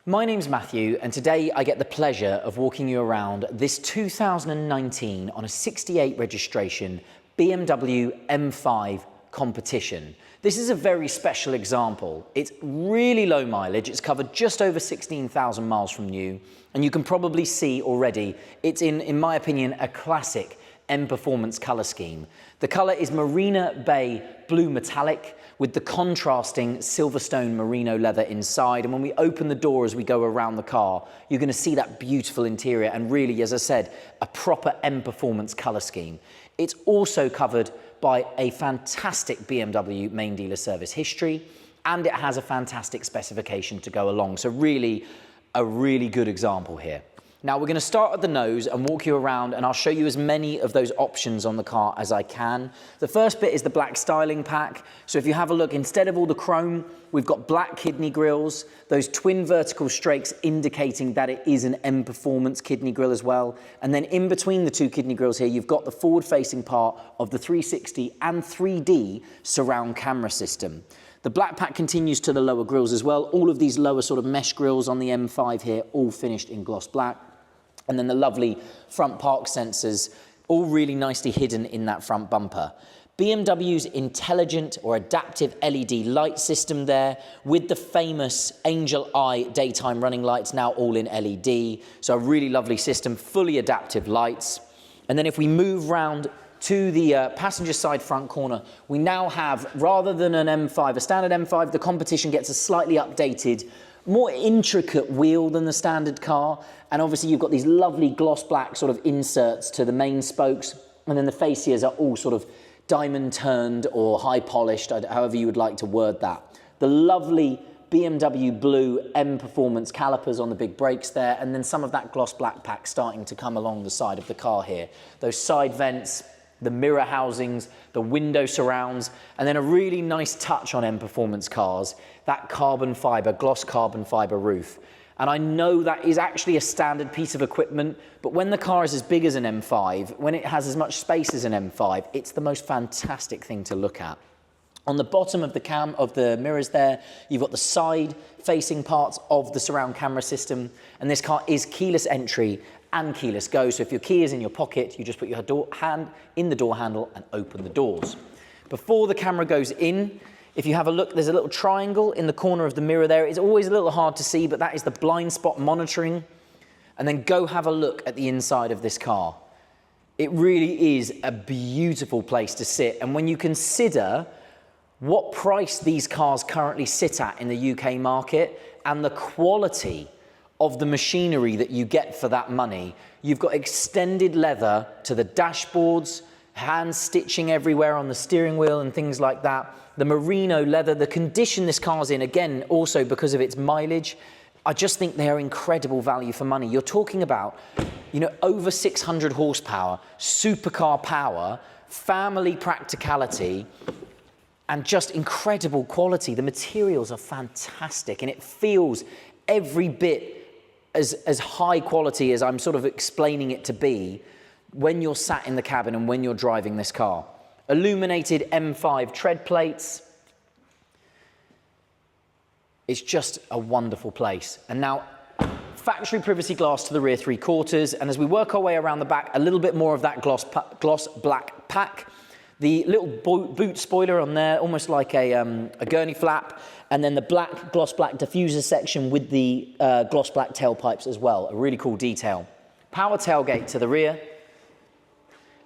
My name's Matthew, and today I get the pleasure of walking you around this 2019 on a 68 registration BMW M5 Competition. This is a very special example. It's really low mileage. It's covered just over 16,000 miles from new, and you can probably see already it's in my opinion, a classic M Performance colour scheme. The colour is Marina Bay Blue Metallic with the contrasting Silverstone Merino leather inside. And when we open the door as we go around the car, you're going to see that beautiful interior and really, as I said, a proper M Performance colour scheme. It's also covered by a fantastic BMW main dealer service history, and it has a fantastic specification to go along. So really, a really good example here. Now we're going to start at the nose and walk you around, and I'll show you as many of those options on the car as I can. The first bit is the black styling pack. So if you have a look, instead of all the chrome, we've got black kidney grills, those twin vertical strakes indicating that it is an M Performance kidney grill as well. And then in between the two kidney grills here, you've got the forward facing part of the 360 and 3D surround camera system. The black pack continues to the lower grills as well. All of these lower sort of mesh grills on the M5 here, all finished in gloss black. And then the lovely front park sensors, all really nicely hidden in that front bumper. BMW's intelligent or adaptive LED light system there with the famous Angel Eye daytime running lights, now all in LED. So a really lovely system, fully adaptive lights. And then if we move round to the passenger side front corner, we now have, rather than an M5, a standard M5, the Competition gets a slightly updated, more intricate wheel than the standard car. And obviously you've got these lovely gloss black sort of inserts to the main spokes. And then the fascias are all sort of diamond turned or high polished, however you would like to word that. The lovely BMW Blue M Performance calipers on the big brakes there. And then some of that gloss black pack starting to come along the side of the car here. Those side vents, the mirror housings, the window surrounds, and then a really nice touch on M Performance cars, that carbon fibre, gloss carbon fibre roof. And I know that is actually a standard piece of equipment, but when the car is as big as an M5, when it has as much space as an M5, it's the most fantastic thing to look at. On the bottom of the mirrors there, you've got the side facing parts of the surround camera system, and this car is keyless entry and keyless go. So if your key is in your pocket, you just put your hand in the door handle and open the doors. Before the camera goes in, if you have a look, there's a little triangle in the corner of the mirror there. It's always a little hard to see, but that is the blind spot monitoring. And then go have a look at the inside of this car. It really is a beautiful place to sit. And when you consider what price these cars currently sit at in the UK market and the quality of the machinery that you get for that money, you've got extended leather to the dashboards, hand stitching everywhere on the steering wheel and things like that. The merino leather, the condition this car's in, again, also because of its mileage, I just think they are incredible value for money. You're talking about, over 600 horsepower, supercar power, family practicality, and just incredible quality. The materials are fantastic, and it feels every bit as high quality as I'm sort of explaining it to be when you're sat in the cabin and when you're driving this car. Illuminated M5 tread plates. It's just a wonderful place. And now, factory privacy glass to the rear 3/4, and as we work our way around the back, a little bit more of that gloss black pack. The little boot spoiler on there, almost like a gurney flap, and then the gloss black diffuser section with the gloss black tailpipes as well, a really cool detail. Power tailgate to the rear,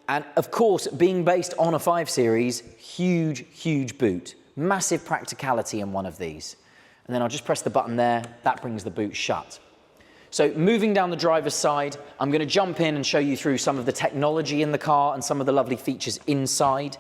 and of course, being based on a 5 Series, huge boot. Massive practicality in one of these. And then I'll just press the button there, that brings the boot shut. So moving down the driver's side, I'm going to jump in and show you through some of the technology in the car and some of the lovely features inside.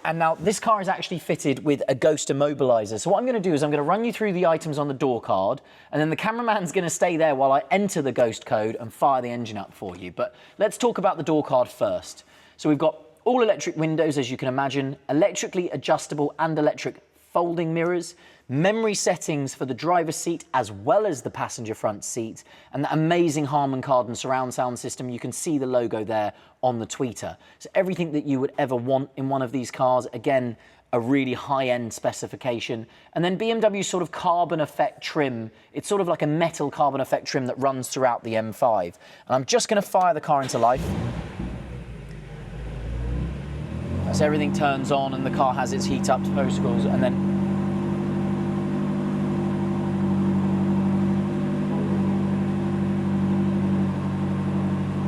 And now this car is actually fitted with a ghost immobilizer. So what I'm going to do is I'm going to run you through the items on the door card, and then the cameraman's going to stay there while I enter the ghost code and fire the engine up for you. But let's talk about the door card first. So we've got all electric windows, as you can imagine, electrically adjustable and electric folding mirrors, memory settings for the driver's seat as well as the passenger front seat, and the amazing Harman Kardon surround sound system. You can see the logo there on the tweeter. So everything that you would ever want in one of these cars. Again, a really high-end specification. And then BMW's sort of carbon effect trim, it's sort of like a metal carbon effect trim that runs throughout the M5. And I'm just going to fire the car into life. As everything turns on and the car has its heat-up protocols, and then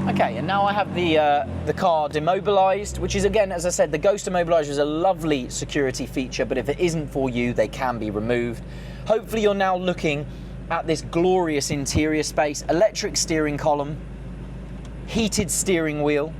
okay, and now I have the car demobilized, which is, again, as I said, the Ghost Immobilizer is a lovely security feature, but if it isn't for you, they can be removed. Hopefully you're now looking at this glorious interior space, electric steering column, heated steering wheel,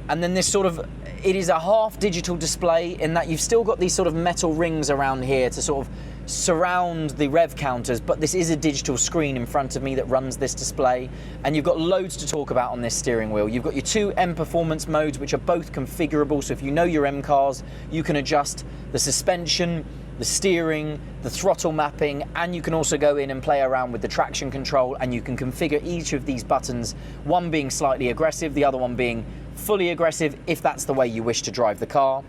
and then this sort of, it is a half digital display in that you've still got these sort of metal rings around here to sort of surround the rev counters, but this is a digital screen in front of me that runs this display, and you've got loads to talk about on this steering wheel. You've got your two M performance modes, which are both configurable, so if you know your M cars, you can adjust the suspension, the steering, the throttle mapping, and you can also go in and play around with the traction control, and you can configure each of these buttons, one being slightly aggressive, the other one being fully aggressive, if that's the way you wish to drive the car.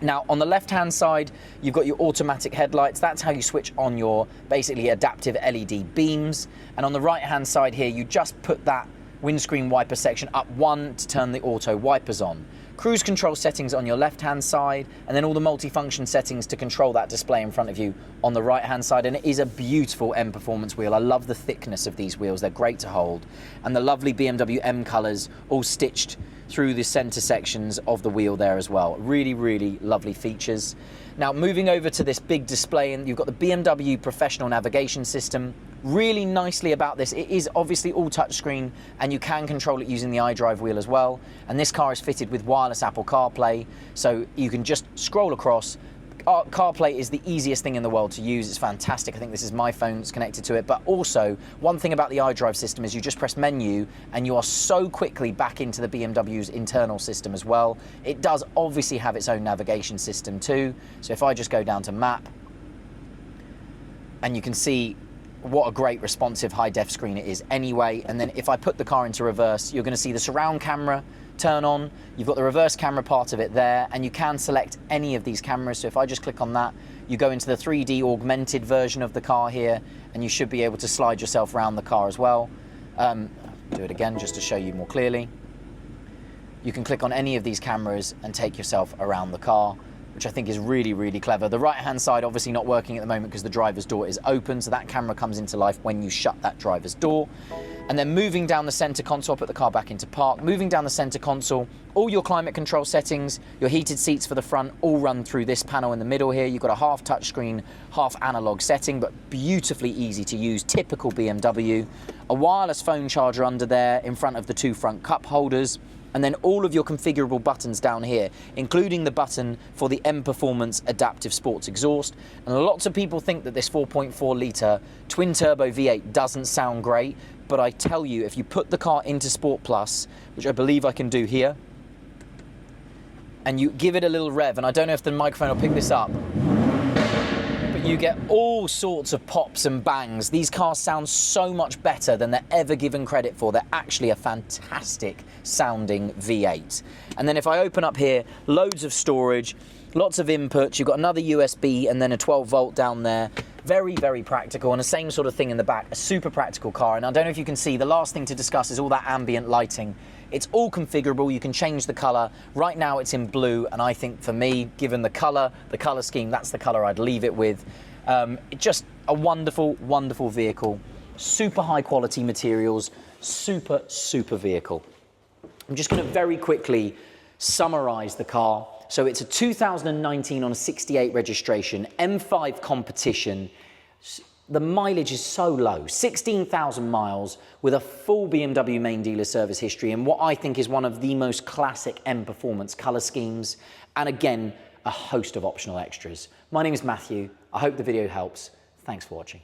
Now, on the left-hand side, you've got your automatic headlights. That's how you switch on your basically adaptive LED beams. And on the right-hand side here, you just put that windscreen wiper section up one to turn the auto wipers on. Cruise control settings on your left-hand side, and then all the multifunction settings to control that display in front of you on the right-hand side. And it is a beautiful M Performance wheel. I love the thickness of these wheels. They're great to hold. And the lovely BMW M colours all stitched through the centre sections of the wheel there as well. Really, really lovely features. Now, moving over to this big display, and you've got the BMW Professional Navigation System. Really nicely about this, it is obviously all touchscreen, and you can control it using the iDrive wheel as well. And this car is fitted with wireless Apple CarPlay, so you can just scroll across. CarPlay is the easiest thing in the world to use. It's fantastic. I think this is my phone that's connected to it. But also, one thing about the iDrive system is you just press menu and you are so quickly back into the BMW's internal system as well. It does obviously have its own navigation system too. So if I just go down to map, and you can see what a great responsive high-def screen it is anyway. And then if I put the car into reverse, you're going to see the surround camera turn on. You've got the reverse camera part of it there, and you can select any of these cameras. So if I just click on that, you go into the 3D augmented version of the car here, and you should be able to slide yourself around the car as well. Do it again just to show you more clearly. You can click on any of these cameras and take yourself around the car, which I think is really, really clever. The right-hand side obviously not working at the moment because the driver's door is open, so that camera comes into life when you shut that driver's door. And then moving down the center console, I'll put the car back into park. Moving down the center console, all your climate control settings, your heated seats for the front, all run through this panel in the middle here. You've got a half touchscreen, half analog setting, but beautifully easy to use, typical BMW. A wireless phone charger under there in front of the two front cup holders. And then all of your configurable buttons down here, including the button for the M Performance Adaptive Sports Exhaust. And lots of people think that this 4.4 litre twin-turbo V8 doesn't sound great, but I tell you, if you put the car into Sport Plus, which I believe I can do here, and you give it a little rev, and I don't know if the microphone will pick this up, you get all sorts of pops and bangs. These cars sound so much better than they're ever given credit for. They're actually a fantastic sounding V8. And then if I open up here, loads of storage, lots of inputs. You've got another USB and then a 12 volt down there. Very, very practical, and the same sort of thing in the back. A super practical car. And I don't know if you can see, the last thing to discuss is all that ambient lighting. It's all configurable. You can change the color. Right now it's in blue, and I think for me, given the color scheme, that's the color I'd leave it with. Just a wonderful, wonderful vehicle. Super high quality materials. Super, super vehicle. I'm just going to very quickly summarize the car. So it's a 2019 on a 68 registration, M5 Competition. The mileage is so low, 16,000 miles with a full BMW main dealer service history and what I think is one of the most classic M Performance colour schemes. And again, a host of optional extras. My name is Matthew. I hope the video helps. Thanks for watching.